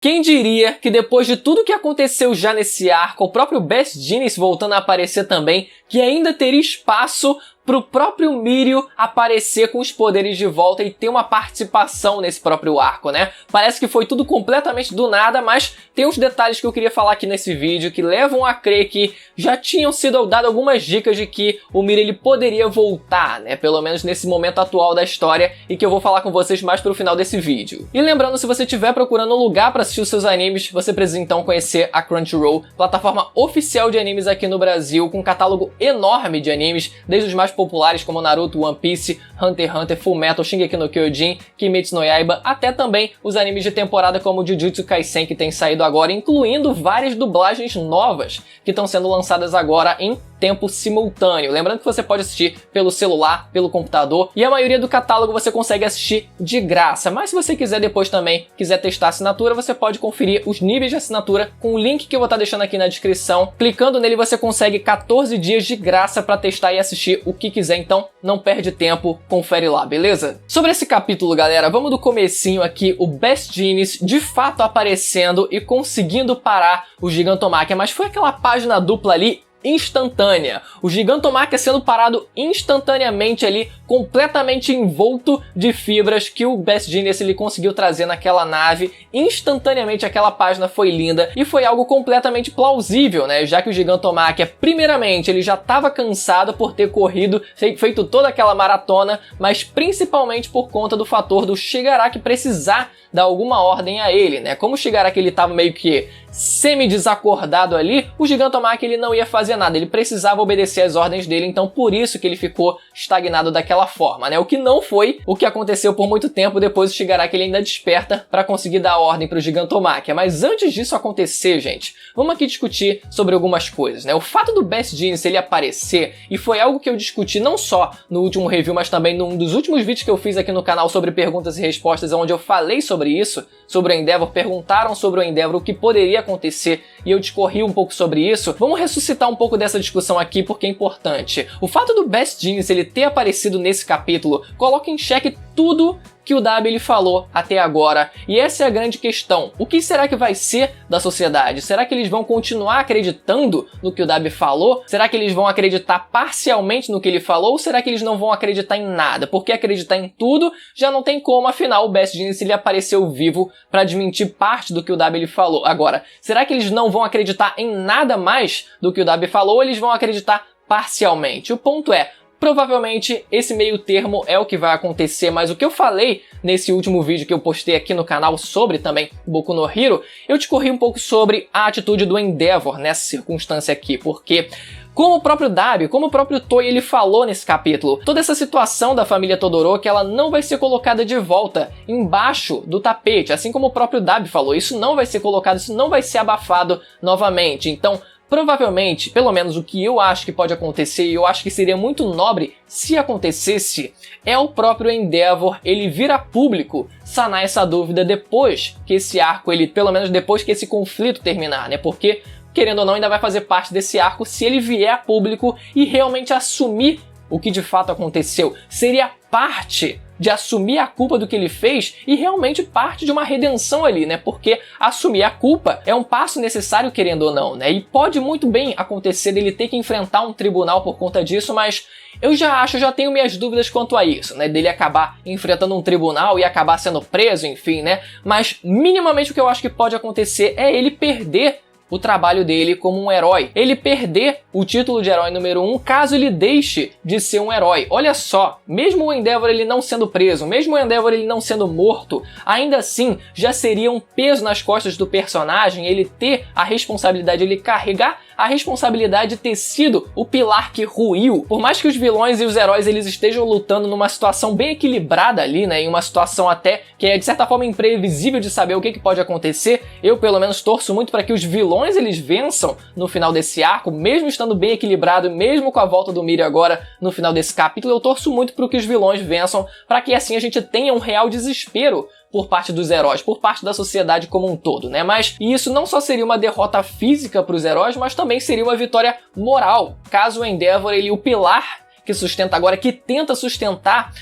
Quem diria que depois de tudo que aconteceu já nesse arco, o próprio Best Jeanist voltando a aparecer também, que ainda teria espaço pro próprio Mirio aparecer com os poderes de volta e ter uma participação nesse próprio arco, né? Parece que foi tudo completamente do nada, mas tem uns detalhes que eu queria falar aqui nesse vídeo que levam a crer que já tinham sido dadas algumas dicas de que o Mirio ele poderia voltar, né? Pelo menos nesse momento atual da história, e que eu vou falar com vocês mais pro final desse vídeo. E lembrando, se você estiver procurando um lugar para assistir os seus animes, você precisa então conhecer a Crunchyroll, plataforma oficial de animes aqui no Brasil, com um catálogo enorme de animes, desde os mais populares como Naruto, One Piece, Hunter x Hunter, Fullmetal, Shingeki no Kyojin, Kimetsu no Yaiba, até também os animes de temporada como Jujutsu Kaisen, que tem saído agora, incluindo várias dublagens novas que estão sendo lançadas agora em tempo simultâneo. Lembrando que você pode assistir pelo celular, pelo computador, e a maioria do catálogo você consegue assistir de graça. Mas se você quiser depois também, quiser testar a assinatura, você pode conferir os níveis de assinatura com o link que eu vou estar deixando aqui na descrição. Clicando nele você consegue 14 dias de graça para testar e assistir o que quiser, então não perde tempo, confere lá, beleza? Sobre esse capítulo, galera, vamos do comecinho aqui, o Best Jeanist de fato aparecendo e conseguindo parar o Gigantomachia, mas foi aquela página dupla ali instantânea. O Gigantomachia sendo parado instantaneamente ali, completamente envolto de fibras que o Best Jeanist ele conseguiu trazer naquela nave. Instantaneamente aquela página foi linda e foi algo completamente plausível, né? Já que o Gigantomachia, primeiramente, ele já estava cansado por ter corrido, feito toda aquela maratona, mas principalmente por conta do fator do Shigaraki precisar dar alguma ordem a ele, né? Como o Shigaraki ele estava meio que semi-desacordado ali, o Gigantomachia ele não ia fazer nada, ele precisava obedecer às ordens dele, então por isso que ele ficou estagnado daquela forma, né? O que não foi o que aconteceu por muito tempo. Depois o Shigaraki ele ainda desperta para conseguir dar ordem para o Gigantomachia. Mas antes disso acontecer, gente, vamos aqui discutir sobre algumas coisas, né? O fato do Best Jeanist ele aparecer, e foi algo que eu discuti não só no último review, mas também num dos últimos vídeos que eu fiz aqui no canal sobre perguntas e respostas, onde eu falei sobre isso, sobre o Endeavor, perguntaram sobre o Endeavor o que poderia acontecer e eu discorri um pouco sobre isso. Vamos ressuscitar um pouco dessa discussão aqui porque é importante. O fato do Best Jeanist ele ter aparecido nesse capítulo coloca em xeque tudo que o Dabi ele falou até agora, e essa é a grande questão. O que será que vai ser da sociedade? Será que eles vão continuar acreditando no que o Dabi falou? Será que eles vão acreditar parcialmente no que ele falou? Ou será que eles não vão acreditar em nada? Porque acreditar em tudo já não tem como, afinal o Best Jeanist ele apareceu vivo para desmentir parte do que o Dabi ele falou. Agora, será que eles não vão acreditar em nada mais do que o Dabi falou, ou eles vão acreditar parcialmente? O ponto é, provavelmente esse meio termo é o que vai acontecer, mas o que eu falei nesse último vídeo que eu postei aqui no canal sobre também Boku no Hero, eu discorri um pouco sobre a atitude do Endeavor nessa circunstância aqui, porque como o próprio Dabi, como o próprio Toei ele falou nesse capítulo, toda essa situação da família Todoroki ela não vai ser colocada de volta embaixo do tapete, assim como o próprio Dabi falou, isso não vai ser colocado, isso não vai ser abafado novamente. Então provavelmente, pelo menos o que eu acho que pode acontecer, e eu acho que seria muito nobre se acontecesse, é o próprio Endeavor ele vir a público sanar essa dúvida depois que esse arco, ele, pelo menos depois que esse conflito terminar, né? Porque, querendo ou não, ainda vai fazer parte desse arco se ele vier a público e realmente assumir o que de fato aconteceu. Seria parte de assumir a culpa do que ele fez e realmente parte de uma redenção ali, né? Porque assumir a culpa é um passo necessário, querendo ou não, né? E pode muito bem acontecer dele ter que enfrentar um tribunal por conta disso, mas eu já tenho minhas dúvidas quanto a isso, né? Dele acabar enfrentando um tribunal e acabar sendo preso, enfim, né? Mas minimamente o que eu acho que pode acontecer é ele perder o trabalho dele como um herói. Ele perder o título de herói número 1 caso ele deixe de ser um herói. Olha só, mesmo o Endeavor ele não sendo preso, mesmo o Endeavor ele não sendo morto, ainda assim já seria um peso nas costas do personagem ele ter a responsabilidade, ele carregar a responsabilidade de ter sido o pilar que ruiu. Por mais que os vilões e os heróis eles estejam lutando numa situação bem equilibrada ali, né, em uma situação até que é de certa forma imprevisível de saber o que pode acontecer, eu pelo menos torço muito para que os vilões eles vençam no final desse arco, mesmo estando bem equilibrado, mesmo com a volta do Mirio agora no final desse capítulo, eu torço muito para que os vilões vençam, para que assim a gente tenha um real desespero por parte dos heróis, por parte da sociedade como um todo, né? Mas isso não só seria uma derrota física para os heróis, mas também seria uma vitória moral, caso o Endeavor, ele, o pilar que sustenta agora, que tenta sustentar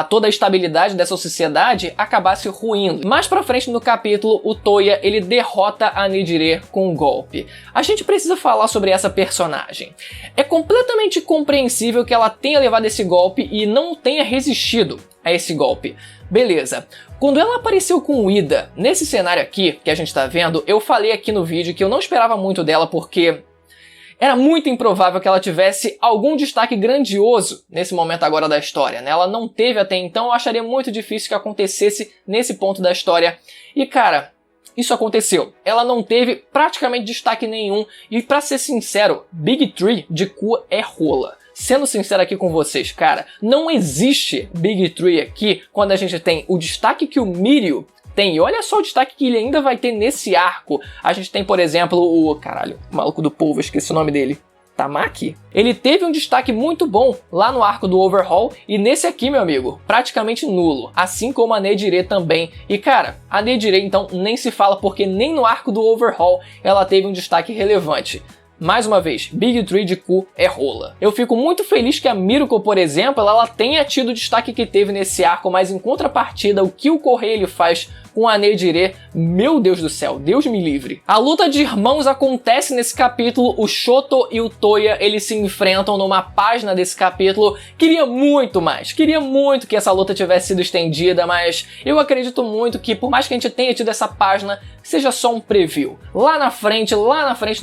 toda a estabilidade dessa sociedade, acabasse ruindo. Mais pra frente no capítulo, o Toya, ele derrota a Nejire com um golpe. A gente precisa falar sobre essa personagem. É completamente compreensível que ela tenha levado esse golpe e não tenha resistido a esse golpe. Beleza. Quando ela apareceu com o Ida, nesse cenário aqui, que a gente tá vendo, eu falei aqui no vídeo que eu não esperava muito dela porque era muito improvável que ela tivesse algum destaque grandioso nesse momento agora da história, né? Ela não teve até então, eu acharia muito difícil que acontecesse nesse ponto da história. E cara, isso aconteceu. Ela não teve praticamente destaque nenhum e pra ser sincero, Big Tree de cu é rola. Sendo sincero aqui com vocês, cara, não existe Big Tree aqui quando a gente tem o destaque que o Mirio tem. E olha só o destaque que ele ainda vai ter nesse arco. A gente tem, por exemplo, o maluco do povo, esqueci o nome dele. Tamaki? Ele teve um destaque muito bom lá no arco do Overhaul e nesse aqui, meu amigo, praticamente nulo. Assim como a Nejire também. E cara, a Nejire então nem se fala porque nem no arco do Overhaul ela teve um destaque relevante. Mais uma vez, Big Tree de cu é rola. Eu fico muito feliz que a Miruko, por exemplo, ela tenha tido o destaque que teve nesse arco, mas em contrapartida, o que o Correio ele faz com a Nejire, meu Deus do céu, Deus me livre. A luta de irmãos acontece nesse capítulo, o Shoto e o Toya, eles se enfrentam numa página desse capítulo. Queria muito mais, queria muito que essa luta tivesse sido estendida, mas eu acredito muito que por mais que a gente tenha tido essa página, seja só um preview. Lá na frente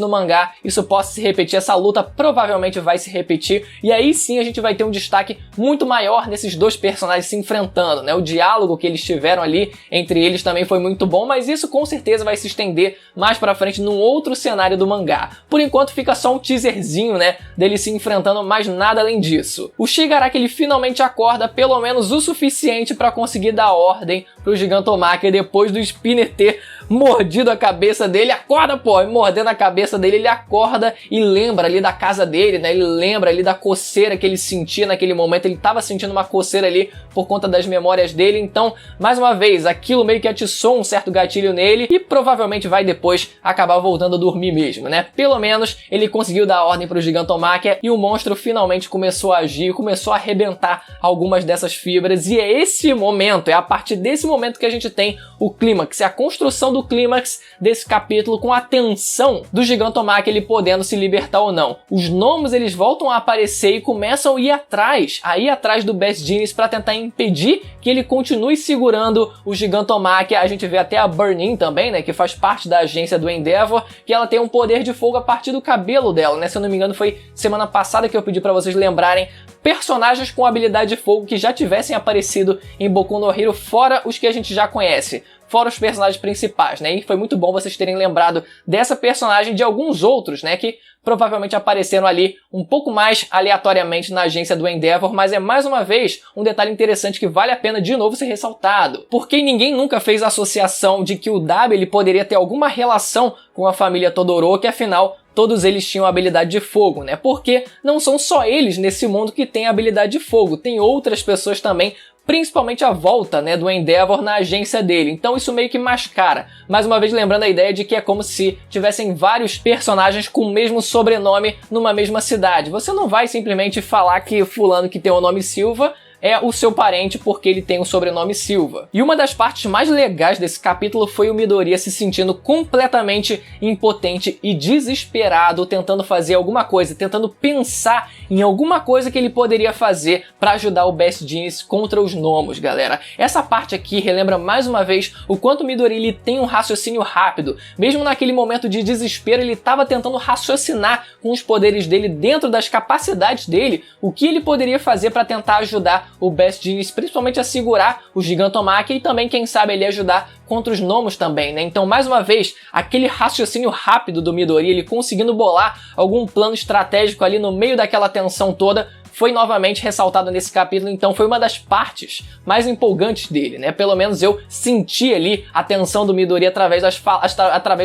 no mangá, isso possa se repetir, essa luta provavelmente vai se repetir, e aí sim a gente vai ter um destaque muito maior nesses dois personagens se enfrentando, né? O diálogo que eles tiveram ali entre eles também foi muito bom, mas isso com certeza vai se estender mais pra frente num outro cenário do mangá. Por enquanto fica só um teaserzinho, né, deles se enfrentando, mas nada além disso. O Shigaraki ele finalmente acorda pelo menos o suficiente pra conseguir dar ordem pro Gigantomachia depois do Spinner ter mordido a cabeça dele. Acorda, pô! E mordendo a cabeça dele, ele acorda e lembra ali da casa dele, né? Ele lembra ali da coceira que ele sentia naquele momento. Ele tava sentindo uma coceira ali por conta das memórias dele. Então, mais uma vez, aquilo meio que atiçou um certo gatilho nele e provavelmente vai depois acabar voltando a dormir mesmo, né? Pelo menos ele conseguiu dar ordem pro Gigantomachia e o monstro finalmente começou a agir, começou a arrebentar algumas dessas fibras. E é esse momento, é a partir desse momento que a gente tem o clímax, é a construção do clímax desse capítulo com a tensão do Gigantomachia ele podendo se libertar ou não. Os gnomos eles voltam a aparecer e começam a ir atrás do Best Jeanist para tentar impedir que ele continue segurando o Gigantomachia. A gente vê até a Burning também, né, que faz parte da agência do Endeavor, que ela tem um poder de fogo a partir do cabelo dela, né? Se eu não me engano foi semana passada que eu pedi para vocês lembrarem personagens com habilidade de fogo que já tivessem aparecido em Boku no Hero, fora os que a gente já conhece, fora os personagens principais, né? E foi muito bom vocês terem lembrado dessa personagem, de alguns outros, né, que provavelmente apareceram ali um pouco mais aleatoriamente na agência do Endeavor, mas é mais uma vez um detalhe interessante que vale a pena de novo ser ressaltado. Porque ninguém nunca fez a associação de que o W ele poderia ter alguma relação com a família Todoroki, afinal todos eles tinham habilidade de fogo, né? Porque não são só eles nesse mundo que têm habilidade de fogo, tem outras pessoas também, principalmente a volta, né, do Endeavor na agência dele. Então isso meio que mascara. Mais uma vez lembrando a ideia de que é como se tivessem vários personagens com o mesmo sobrenome numa mesma cidade. Você não vai simplesmente falar que fulano que tem o nome Silva é o seu parente porque ele tem o sobrenome Silva. E uma das partes mais legais desse capítulo foi o Midoriya se sentindo completamente impotente e desesperado, tentando fazer alguma coisa, tentando pensar em alguma coisa que ele poderia fazer para ajudar o Best Jeanist contra os gnomos, galera. Essa parte aqui relembra mais uma vez o quanto o Midoriya ele tem um raciocínio rápido. Mesmo naquele momento de desespero, ele estava tentando raciocinar com os poderes dele dentro das capacidades dele, o que ele poderia fazer para tentar ajudar o Best Jeanist, principalmente a segurar o Gigantomachia e também, quem sabe, ele ajudar contra os gnomos também, né? Então, mais uma vez, aquele raciocínio rápido do Midoriya, ele conseguindo bolar algum plano estratégico ali no meio daquela tensão toda, foi novamente ressaltado nesse capítulo, então foi uma das partes mais empolgantes dele, né? Pelo menos eu senti ali a tensão do Midoriya através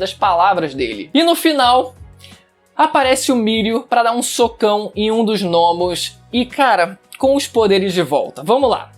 das palavras dele. E no final, aparece o Mirio para dar um socão em um dos gnomos e, cara, com os poderes de volta. Vamos lá.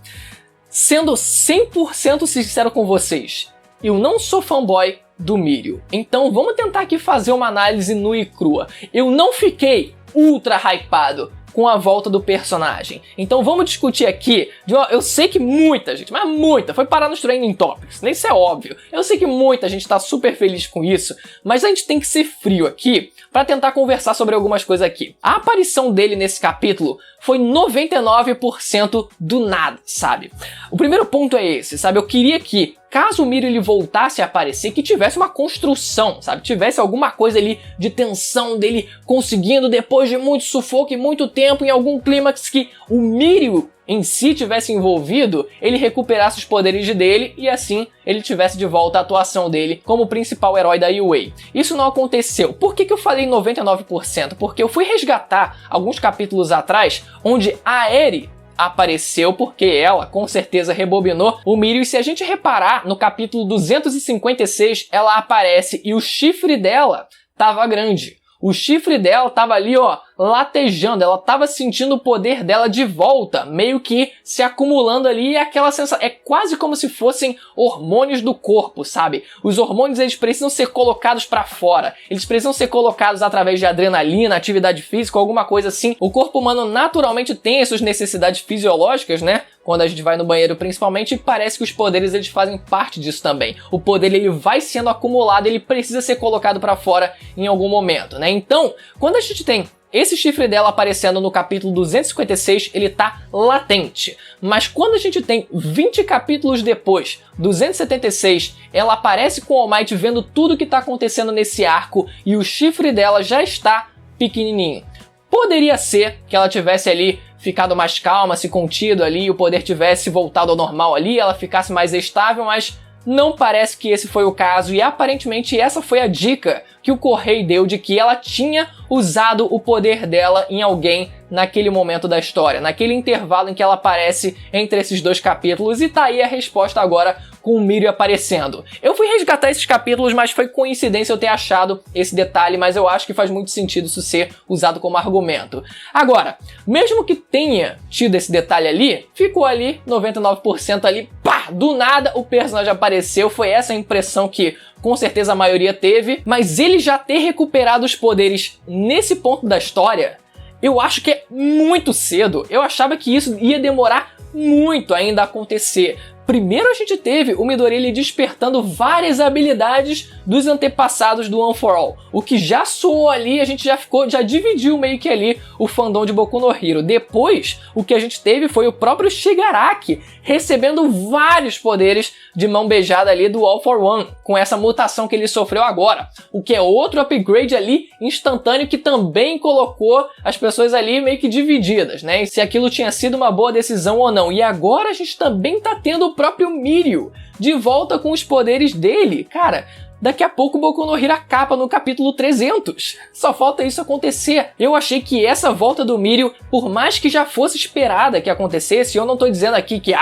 Sendo 100% sincero com vocês, eu não sou fanboy do Mirio. Então vamos tentar aqui fazer uma análise nua e crua. Eu não fiquei ultra hypado com a volta do personagem. Então vamos discutir aqui, eu sei que muita gente, mas muita, foi parar nos Trending Topics, isso é óbvio. Eu sei que muita gente tá super feliz com isso, mas a gente tem que ser frio aqui para tentar conversar sobre algumas coisas aqui. A aparição dele nesse capítulo foi 99% do nada, sabe? O primeiro ponto é esse, sabe? Eu queria que, caso o Mirio ele voltasse a aparecer, que tivesse uma construção, sabe? Tivesse alguma coisa ali de tensão dele conseguindo, depois de muito sufoco e muito tempo, em algum clímax que o Mirio em si tivesse envolvido, ele recuperasse os poderes dele e assim ele tivesse de volta a atuação dele como principal herói da UA. Isso não aconteceu. Por que eu falei 99%? Porque eu fui resgatar alguns capítulos atrás onde a Eri apareceu, porque ela com certeza rebobinou o Mirio, e se a gente reparar no capítulo 256 ela aparece e o chifre dela tava grande. O chifre dela tava ali, ó, latejando, ela tava sentindo o poder dela de volta, meio que se acumulando ali, e aquela sensação, é quase como se fossem hormônios do corpo, sabe? Os hormônios, eles precisam ser colocados pra fora, eles precisam ser colocados através de adrenalina, atividade física, alguma coisa assim. O corpo humano naturalmente tem as suas necessidades fisiológicas, né? Quando a gente vai no banheiro principalmente, e parece que os poderes eles fazem parte disso também. O poder ele vai sendo acumulado, ele precisa ser colocado pra fora em algum momento, né? Então, quando a gente tem esse chifre dela aparecendo no capítulo 256, ele tá latente. Mas quando a gente tem 20 capítulos depois, 276, ela aparece com o All Might vendo tudo que tá acontecendo nesse arco e o chifre dela já está pequenininho. Poderia ser que ela tivesse ali ficado mais calma, se contido ali, o poder tivesse voltado ao normal ali, ela ficasse mais estável, mas não parece que esse foi o caso, e aparentemente essa foi a dica que o Correio deu de que ela tinha usado o poder dela em alguém naquele momento da história, naquele intervalo em que ela aparece entre esses dois capítulos, e tá aí a resposta agora com o Mirio aparecendo. Eu fui resgatar esses capítulos, mas foi coincidência eu ter achado esse detalhe, mas eu acho que faz muito sentido isso ser usado como argumento. Agora, mesmo que tenha tido esse detalhe ali, ficou ali 99% ali, pá, do nada o personagem apareceu, foi essa a impressão que com certeza a maioria teve, mas ele já ter recuperado os poderes nesse ponto da história, eu acho que é muito cedo. Eu achava que isso ia demorar muito ainda a acontecer. Primeiro a gente teve o Midoriya despertando várias habilidades dos antepassados do One for All. O que já soou ali, a gente já dividiu meio que ali o fandom de Boku no Hero. Depois, o que a gente teve foi o próprio Shigaraki recebendo vários poderes de mão beijada ali do All for One, com essa mutação que ele sofreu agora. O que é outro upgrade ali instantâneo que também colocou as pessoas ali meio que divididas, né? E se aquilo tinha sido uma boa decisão ou não. E agora a gente também tá tendo o próprio Mirio de volta com os poderes dele. Cara, daqui a pouco o Boku no Hero acaba no capítulo 300. Só falta isso acontecer. Eu achei que essa volta do Mirio, por mais que já fosse esperada que acontecesse, eu não tô dizendo aqui que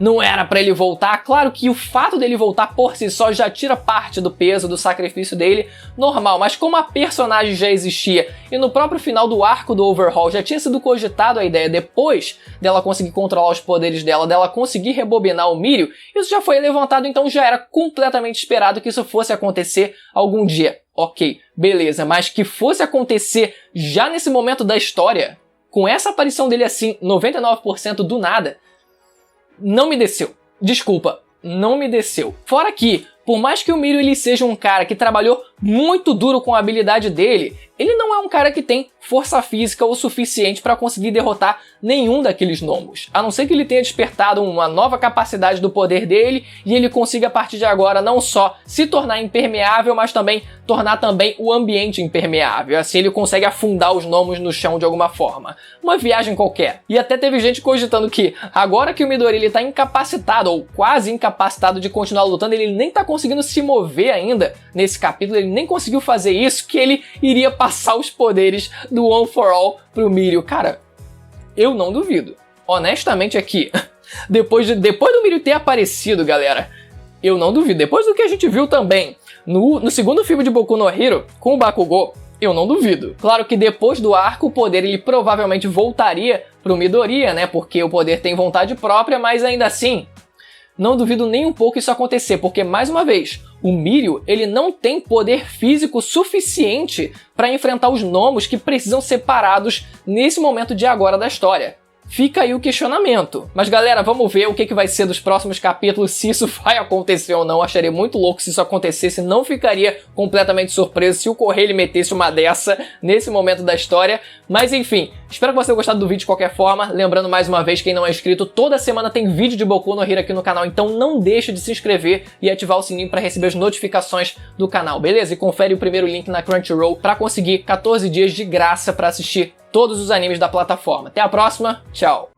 não era pra ele voltar. Claro que o fato dele voltar por si só já tira parte do peso do sacrifício dele, normal. Mas como a personagem já existia e no próprio final do arco do Overhaul já tinha sido cogitado a ideia, depois dela conseguir controlar os poderes dela conseguir rebobinar o Mirio, isso já foi levantado, então já era completamente esperado que isso fosse acontecer algum dia. Ok, beleza, mas que fosse acontecer já nesse momento da história, com essa aparição dele assim, 99% do nada, não me desceu. Desculpa, não me desceu. Fora que, por mais que o Mirio ele seja um cara que trabalhou muito duro com a habilidade dele, ele não é um cara que tem força física o suficiente para conseguir derrotar nenhum daqueles gnomos. A não ser que ele tenha despertado uma nova capacidade do poder dele e ele consiga a partir de agora não só se tornar impermeável, mas também tornar também o ambiente impermeável. Assim ele consegue afundar os gnomos no chão de alguma forma. Uma viagem qualquer. E até teve gente cogitando que agora que o Midoriya ele tá incapacitado ou quase incapacitado de continuar lutando, ele nem tá conseguindo se mover ainda nesse capítulo, ele nem conseguiu fazer isso, que ele iria passar os poderes do One for All pro Mirio. Cara, eu não duvido. Honestamente aqui, depois do Mirio ter aparecido, galera, eu não duvido. Depois do que a gente viu também no segundo filme de Boku no Hero, com o Bakugou, eu não duvido. Claro que depois do arco, o poder ele provavelmente voltaria pro Midoriya, né? Porque o poder tem vontade própria, mas ainda assim, não duvido nem um pouco isso acontecer, porque, mais uma vez, O Mirio, ele não tem poder físico suficiente para enfrentar os gnomos que precisam ser parados nesse momento de agora da história. Fica aí o questionamento. Mas galera, vamos ver o que vai ser dos próximos capítulos, se isso vai acontecer ou não. Acharia muito louco se isso acontecesse, não ficaria completamente surpreso se o Correio metesse uma dessa nesse momento da história. Mas enfim, espero que você tenha gostado do vídeo de qualquer forma. Lembrando mais uma vez, quem não é inscrito, toda semana tem vídeo de Boku no Hero aqui no canal, então não deixe de se inscrever e ativar o sininho para receber as notificações do canal, beleza? E confere o primeiro link na Crunchyroll para conseguir 14 dias de graça para assistir todos os animes da plataforma. Até a próxima, tchau!